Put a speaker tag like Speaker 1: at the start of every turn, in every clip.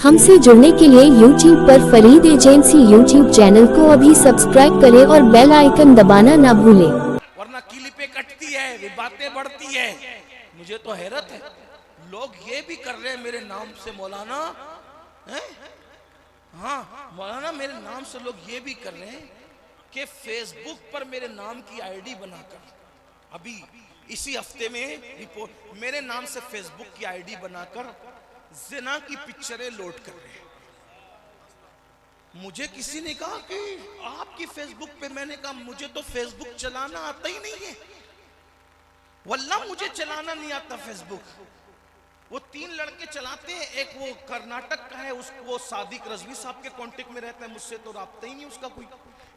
Speaker 1: हमसे जुड़ने के लिए YouTube पर फरीद एजेंसी YouTube चैनल को अभी सब्सक्राइब करें और बेल आइकन दबाना ना भूलें।
Speaker 2: वरना किलिपें कटती है, बातें बढ़ती है। मुझे तो हैरत है, लोग ये भी कर रहे हैं मेरे नाम से मौलाना है? हाँ मौलाना, मेरे नाम से लोग ये भी कर रहे हैं कि फेसबुक पर मेरे नाम की आईडी बनाकर, अभी इसी हफ्ते में रिपोर्ट, मेरे नाम से फेसबुक की आईडी बनाकर जिना की पिक्चरें लोड कर रहे हैं। मुझे किसी ने कहा कि आपकी फेसबुक पे, मैंने कहा मुझे तो फेसबुक चलाना आता ही नहीं है, वल्लाह मुझे चलाना नहीं आता फेसबुक। वो 3 लड़के चलाते हैं, एक वो कर्नाटक का है, उसको वो सादिक रजवी साहब के कांटेक्ट में रहता है, मुझसे तो राब्ता ही नहीं उसका कोई।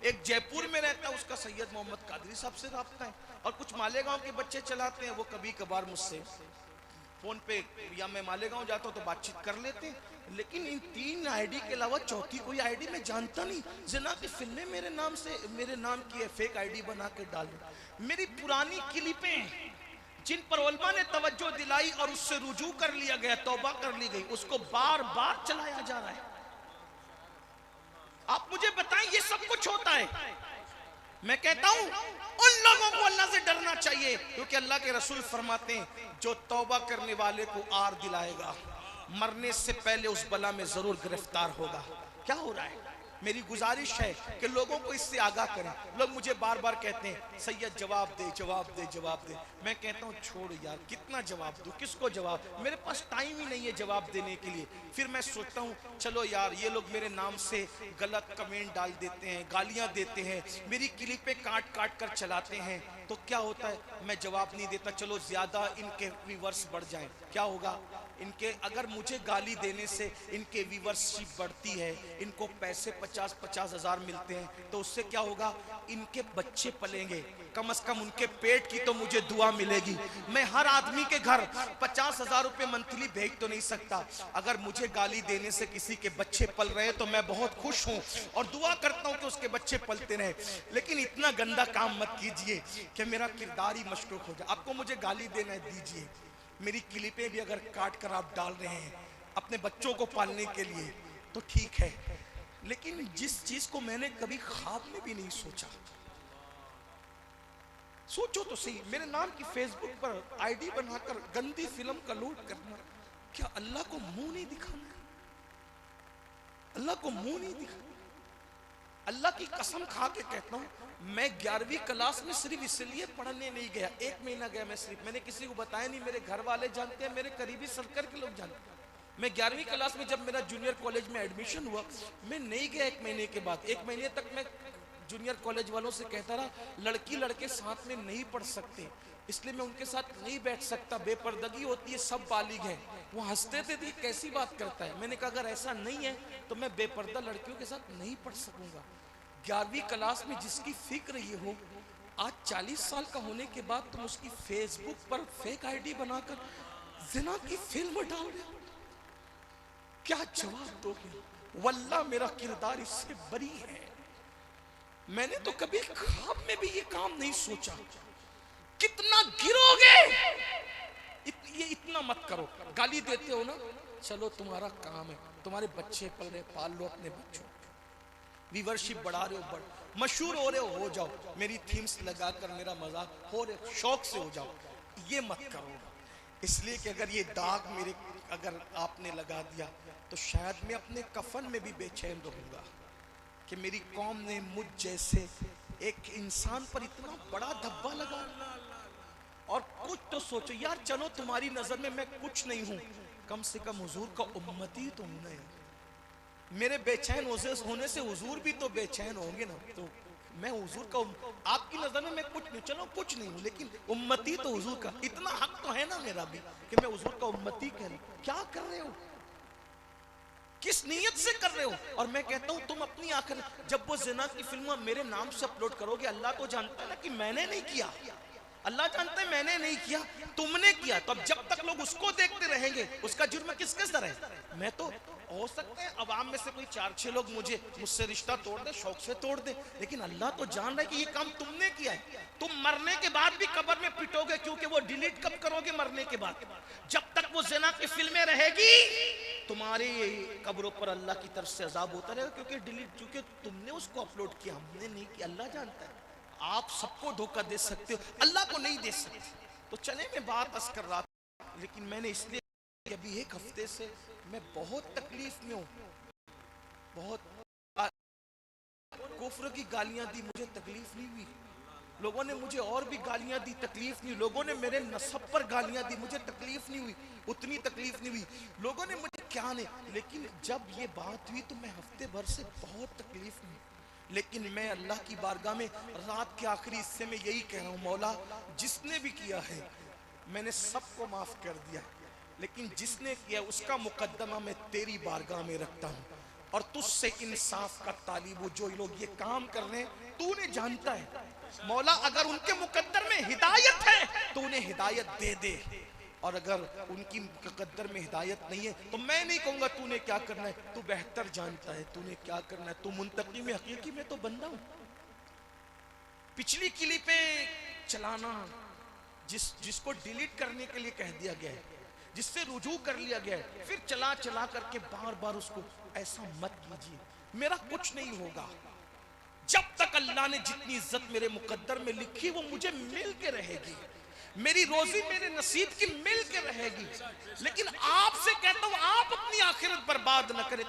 Speaker 2: एक जयपुर में रहता है, उसका सैयद मोहम्मद कादरी साहब से राब्ता है। और कुछ मालेगांव के बच्चे चलाते हैं, वो कभी कभार मुझसे फोन पे, या मैं मालेगांव जाता हूँ तो बातचीत कर लेते हैं। लेकिन इन 3 आईडी के अलावा चौथी कोई आईडी मैं जानता नहीं। जिना की फिल्में मेरे नाम से, मेरे नाम की फेक आईडी बना के डाल, मेरी पुरानी क्लिपें जिन पर उलमा ने तवज्जो दिलाई और उससे रुजू कर लिया गया, तौबा कर ली गई, उसको बार बार चलाया जा रहा है। आप मुझे बताएं, ये सब कुछ होता है। मैं कहता हूं उन लोगों को अल्लाह से डरना चाहिए, क्योंकि अल्लाह के रसूल फरमाते हैं, जो तौबा करने वाले को आर दिलाएगा, मरने से पहले उस बला में जरूर गिरफ्तार होगा। क्या हो रहा है? मेरी गुजारिश है कि लोगों को इससे आगाह करें। लोग मुझे बार बार कहते हैं, सैयद जवाब दे, जवाब दे, जवाब दे। मैं कहता हूँ छोड़ यार, कितना जवाब दूं, किसको जवाब? मेरे पास टाइम ही नहीं है जवाब देने के लिए। फिर मैं सोचता हूँ चलो यार, ये लोग मेरे नाम से गलत कमेंट डाल देते हैं, गालियां देते हैं, मेरी क्लिपें काट काट कर चलाते हैं, तो क्या होता है? मैं जवाब नहीं देता, चलो ज्यादा इनके व्यूअर्स बढ़ जाएं। क्या होगा? इनके, अगर मुझे गाली देने से इनके व्यूअरशिप बढ़ती है, इनको पैसे 50-50 हजार मिलते हैं, तो उससे क्या होगा? इनके बच्चे पलेंगे, कम से कम उनके पेट की तो मुझे दुआ मिलेगी। मैं हर आदमी के घर 50 हजार रुपए मंथली भेज तो नहीं सकता। अगर मुझे गाली देने से किसी के बच्चे पल रहे हैं तो मैं बहुत खुश हूं और दुआ करता हूं कि उसके बच्चे पलते रहे। लेकिन इतना गंदा काम मत कीजिए कि मेरा किरदार ही मशकूक हो जाए। आपको मुझे गाली देना दीजिए, मेरी क्लिपें भी अगर काट कर आप डाल रहे हैं अपने बच्चों को पालने के लिए तो ठीक है, लेकिन जिस चीज को मैंने कभी ख्वाब में भी नहीं सोचा, सोचो तो सही, मेरे नाम की फेसबुक पर आईडी बनाकर गंदी फिल्म का लोड करना, क्या अल्लाह को मुंह नहीं दिखाना? अल्लाह को मुंह नहीं दिखाना? अल्लाह की कसम खा के कहता हूं, मैं 11वीं क्लास में सिर्फ इसलिए पढ़ने नहीं गया, 1 महीना गया मैं सिर्फ, मैंने किसी को बताया नहीं, मेरे घर वाले जानते हैं, मेरे करीबी सर्कल के लोग जानते हैं। मैं 11वीं क्लास में, जब मेरा जूनियर कॉलेज में एडमिशन हुआ, मैं नहीं गया 1 महीने के बाद। 1 महीने तक मैं जूनियर कॉलेज वालों से कहता रहा, लड़की लड़के साथ में नहीं पढ़ सकते, इसलिए मैं उनके साथ नहीं बैठ सकता, बेपर्दगी होती है, सब बालिग हैं। वो हंसते थे, कैसी बात करता है? मैंने कहा अगर ऐसा नहीं है तो मैं बेपर्दा लड़कियों के साथ नहीं पढ़ सकूंगा। 11वीं क्लास में जिसकी फिक्र ये हो, आज 40 साल का होने के बाद तुम उसकी फेसबुक पर फेक आईडी बनाकर जिना की फिल्म डाल रहे हो, क्या जवाब दोगे? वल्लाह मेरा किरदार इससे बरी है। मैंने तो कभी ख्वाब में भी ये काम नहीं सोचा। कितना गिरोगे? ये इतना मत करो। गाली देते हो ना, चलो तुम्हारा काम है, तुम्हारे बच्चे पल रहे, पाल लो अपने बच्चों, व्यूअरशिप बढ़ा रहे हो, मशहूर हो रहे हो जाओ, मेरी थीम्स लगाकर मेरा मजाक हो रहे, शौक से हो जाओ। ये मत करो, इसलिए कि अगर ये दाग मेरे, अगर आपने लगा दिया तो शायद मैं अपने कफन में भी बेचैन रहूंगा कि मेरी कौम ने मुझ जैसे एक इंसान पर इतना बड़ा धब्बा लगा। और कुछ तो सोचो यार, चलो तुम्हारी नजर में मैं कुछ नहीं हूं, कम से कम हुजूर का उम्मती तो हूं ना। मेरे बेचैन होने से हुजूर भी तो बेचैन होंगे ना, तो मैं हुजूर का, आपकी नजर में मैं कुछ नहीं, चलो कुछ नहीं हूं, लेकिन उम्मती तो हुजूर का, इतना हक तो है ना मेरा भी कि मैं हुजूर का उम्मती कह रही। क्या कर रहे हो? किस नीयत से कर रहे हो? और मैं कहता हूं तुम अपनी आखिर, जब वो जिना की फिल्म मेरे नाम से अपलोड करोगे, अल्लाह तो जानता है ना कि मैंने नहीं किया, अल्लाह जानता है मैंने नहीं किया, तुमने किया। तो अब जब तक लोग उसको देखते रहेंगे, उसका जुर्म किसके सर है? मैं तो, हो सकता है अवाम में से कोई 4-6 लोग मुझसे रिश्ता तोड़ दे, शौक से तोड़ दे, लेकिन अल्लाह तो जान रहा है कि ये काम तुमने किया है। तुम मरने के बाद भी कब्र में पिटोगे, क्योंकि वो डिलीट कब करोगे? मरने के बाद। जब तक तक वो ज़िना की फिल्में रहेगी तुम्हारी कब्रों पर अल्लाह की तरफ से अजाब होता रहेगा, क्योंकि डिलीट, क्योंकि तुमने उसको अपलोड किया, हमने नहीं किया। अल्लाह जानता है। आप सबको धोखा दे सकते हो, अल्लाह को नहीं दे सकते। तो चले, मैं बात बस कर रहा था, लेकिन मैंने इसलिए अभी एक हफ्ते से मैं बहुत तकलीफ में हूँ, बहुत कुफ्र की गालियां दी, मुझे तकलीफ नहीं हुई। लोगों ने मुझे और भी गालियां दी, तकलीफ नहीं। लोगों ने मेरे नसब पर गालियां दी, मुझे तकलीफ नहीं हुई, उतनी तकलीफ नहीं हुई। लोगों ने मुझे क्या नहीं, लेकिन जब ये बात हुई तो मैं हफ्ते भर से बहुत तकलीफ में। लेकिन मैं अल्लाह की बारगाह में रात के आखिरी हिस्से में यही कह रहा हूँ, मौला जिसने भी किया है मैंने सबको माफ कर दिया, लेकिन जिसने किया उसका मुकद्दमा मैं तेरी बारगाह में रखता हूँ और तुझसे इंसाफ का तालिब हूँ। जो लोग ये काम कर रहे हैं तूने जानता है मौला, अगर उनके मुकद्दर में हिदायत है तो उन्हें हिदायत दे दे, और अगर उनकी मुकद्दर में हिदायत नहीं है तो मैं नहीं कहूंगा तूने क्या करना है, तू बेहतर जानता है तूने क्या करना है। तू मुंतकी में हकीकी में तो बंदा हूं। पिछली क्लिपें चलाना, जिसको डिलीट करने के लिए कह दिया गया है, जिससे रुजू कर लिया गया है, फिर चला चला करके बार बार उसको, ऐसा मत कीजिए। मेरा कुछ नहीं होगा जब तक अल्लाह ने जितनी इज्जत मेरे मुकद्दर में लिखी वो मुझे मिल के रहेगी, मेरी रोजी मेरे नसीब की मिल के रहेगी। लेकिन आपसे कहता हूं आप अपनी आखिरत बर्बाद न करें।